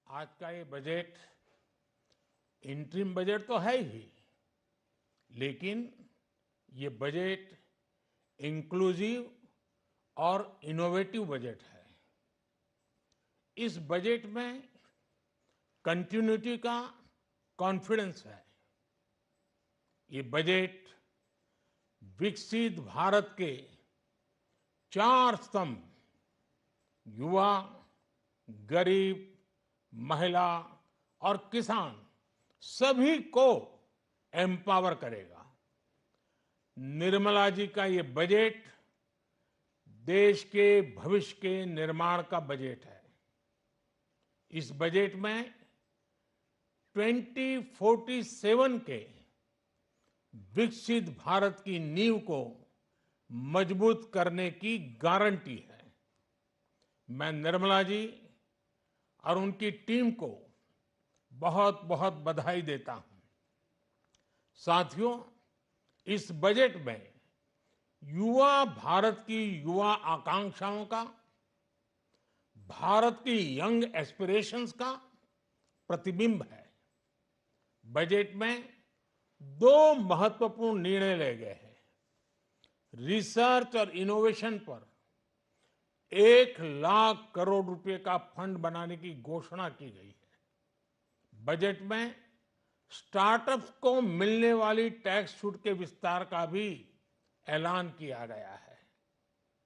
आज का ये बजट इंटरिम बजट तो है ही, लेकिन ये बजट इंक्लूसिव और इनोवेटिव बजट है। इस बजट में कंटिन्यूटी का कॉन्फिडेंस है। ये बजट विकसित भारत के चार स्तंभ युवा, गरीब, महिला और किसान सभी को एम्पावर करेगा। निर्मला जी का ये बजट देश के भविष्य के निर्माण का बजट है। इस बजट में 2047 के विकसित भारत की नींव को मजबूत करने की गारंटी है। मैं निर्मला जी और उनकी टीम को बहुत बहुत बधाई देता हूं। साथियों, इस बजट में युवा भारत की युवा आकांक्षाओं का, भारत की यंग एस्पिरेशंस का प्रतिबिंब है। बजट में दो महत्वपूर्ण निर्णय लिए गए हैं। रिसर्च और इनोवेशन पर 1 लाख करोड़ रुपए का फंड बनाने की घोषणा की गई है। बजट में स्टार्टअप्स को मिलने वाली टैक्स छूट के विस्तार का भी ऐलान किया गया है।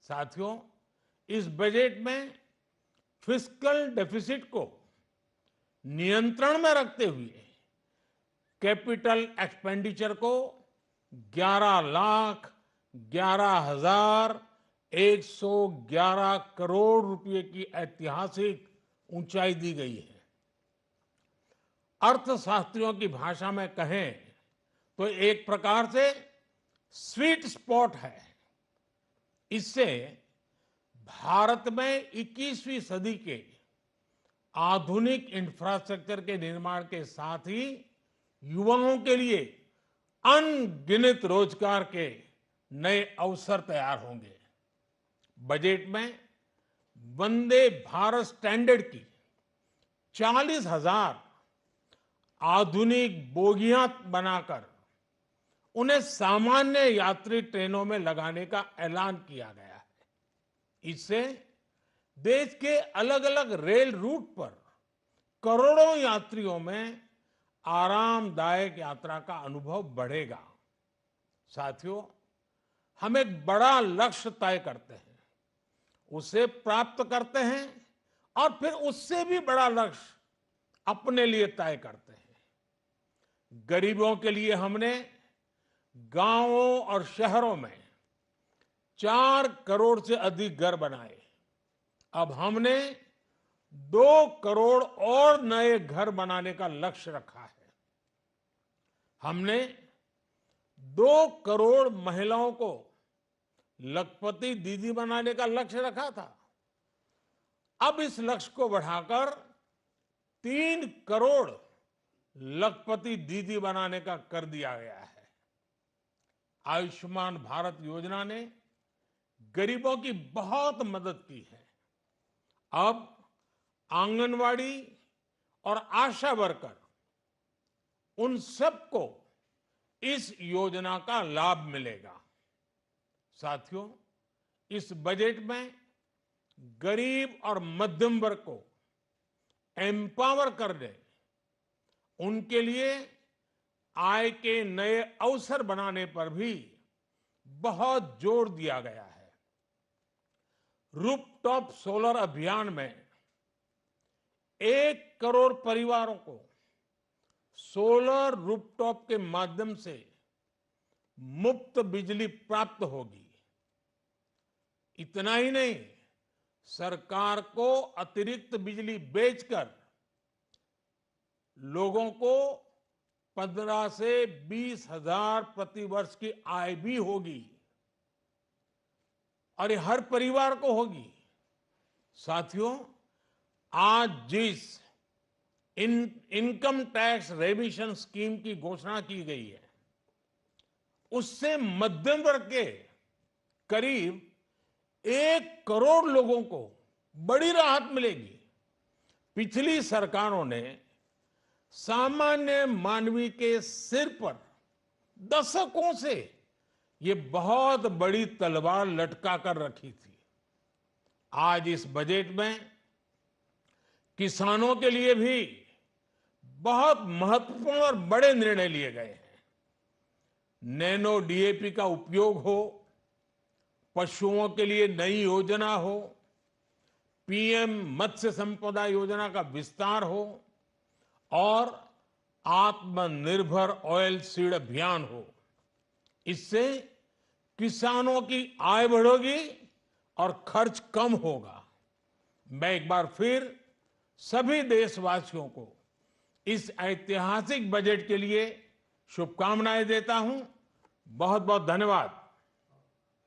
साथियों, इस बजट में फिस्कल डेफिसिट को नियंत्रण में रखते हुए कैपिटल एक्सपेंडिचर को 11,11,111 करोड़ रुपए की ऐतिहासिक ऊंचाई दी गई है। अर्थशास्त्रियों की भाषा में कहें तो एक प्रकार से स्वीट स्पॉट है। इससे भारत में 21वीं सदी के आधुनिक इंफ्रास्ट्रक्चर के निर्माण के साथ ही युवाओं के लिए अनगिनत रोजगार के नए अवसर तैयार होंगे। बजट में वंदे भारत स्टैंडर्ड की 40,000 आधुनिक बोगियां बनाकर उन्हें सामान्य यात्री ट्रेनों में लगाने का ऐलान किया गया है। इससे देश के अलग अलग रेल रूट पर करोड़ों यात्रियों में आरामदायक यात्रा का अनुभव बढ़ेगा। साथियों, हम एक बड़ा लक्ष्य तय करते हैं, उसे प्राप्त करते हैं और फिर उससे भी बड़ा लक्ष्य अपने लिए तय करते हैं। गरीबों के लिए हमने गांवों और शहरों में 4 करोड़ से अधिक घर बनाए। अब हमने 2 करोड़ और नए घर बनाने का लक्ष्य रखा है। हमने 2 करोड़ महिलाओं को लखपति दीदी बनाने का लक्ष्य रखा था। अब इस लक्ष्य को बढ़ाकर 3 करोड़ लखपति दीदी बनाने का कर दिया गया है। आयुष्मान भारत योजना ने गरीबों की बहुत मदद की है। अब आंगनवाड़ी और आशा वर्कर, उन सबको इस योजना का लाभ मिलेगा। साथियों, इस बजट में गरीब और मध्यम वर्ग को एम्पावर करने, उनके लिए आय के नए अवसर बनाने पर भी बहुत जोर दिया गया है। रूफटॉप सोलर अभियान में 1 करोड़ परिवारों को सोलर रूफटॉप के माध्यम से मुफ्त बिजली प्राप्त होगी। इतना ही नहीं, सरकार को अतिरिक्त बिजली बेचकर लोगों को 15 से 20 हजार प्रति वर्ष की आय भी होगी और ये हर परिवार को होगी। साथियों, आज जिस इनकम टैक्स रेमिशन स्कीम की घोषणा की गई है, उससे मध्यम वर्ग के करीब 1 करोड़ लोगों को बड़ी राहत मिलेगी। पिछली सरकारों ने सामान्य मानवी के सिर पर दशकों से ये बहुत बड़ी तलवार लटका कर रखी थी। आज इस बजट में किसानों के लिए भी बहुत महत्वपूर्ण और बड़े निर्णय लिए गए हैं। नैनो डीएपी का उपयोग हो, पशुओं के लिए नई योजना हो, पीएम मत्स्य संपदा योजना का विस्तार हो और आत्मनिर्भर ऑयल सीड अभियान हो। इससे किसानों की आय बढ़ेगी और खर्च कम होगा। मैं एक बार फिर सभी देशवासियों को इस ऐतिहासिक बजट के लिए शुभकामनाएं देता हूं। बहुत बहुत धन्यवाद।